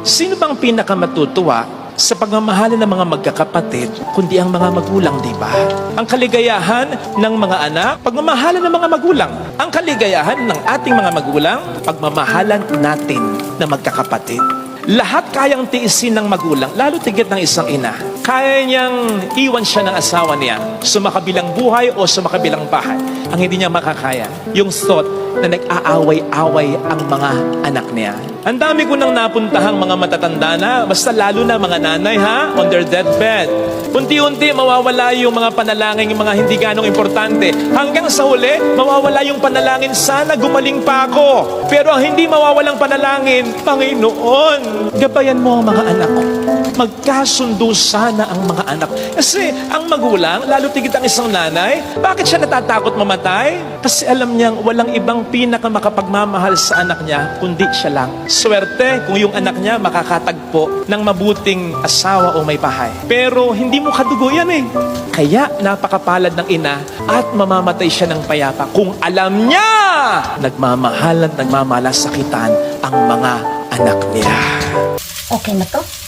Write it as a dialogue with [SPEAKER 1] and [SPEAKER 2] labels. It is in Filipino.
[SPEAKER 1] Sino bang pinakamatutuwa sa pagmamahalan ng mga magkakapatid, kundi ang mga magulang, di ba? Ang kaligayahan ng mga anak, pagmamahalan ng mga magulang. Ang kaligayahan ng ating mga magulang, pagmamahalan natin na magkakapatid. Lahat kayang tiisin ng magulang, lalo tigit ng isang ina. Kaya niyang iwan siya ng asawa niya sa makabilang buhay o sa makabilang bahay. Ang hindi niya makakaya, yung thought na nag-aaway-away ang mga anak niya. Ang dami ko nang napuntahang mga matatanda na, basta lalo na mga nanay on their deathbed. Unti-unti mawawala yung mga panalangin, yung mga hindi ganong importante. Hanggang sa huli, mawawala yung panalangin, sana gumaling pa ako. Pero ang hindi mawawalang panalangin, Panginoon, gabayan mo ang mga anak ko. Magkasundo sana ang mga anak. Kasi ang magulang, lalo tigit ang isang nanay, bakit siya natatakot mamatay? Kasi alam niyang walang ibang pinakamakapagmamahal sa anak niya, kundi siya lang. Swerte kung yung anak niya makakatagpo ng mabuting asawa o may bahay. Pero hindi mo kadugo yan eh. Kaya napakapalad ng ina at mamamatay siya ng payapa kung alam niya nagmamahal at nagmamalasakitan ang mga anak niya.
[SPEAKER 2] Okay na to?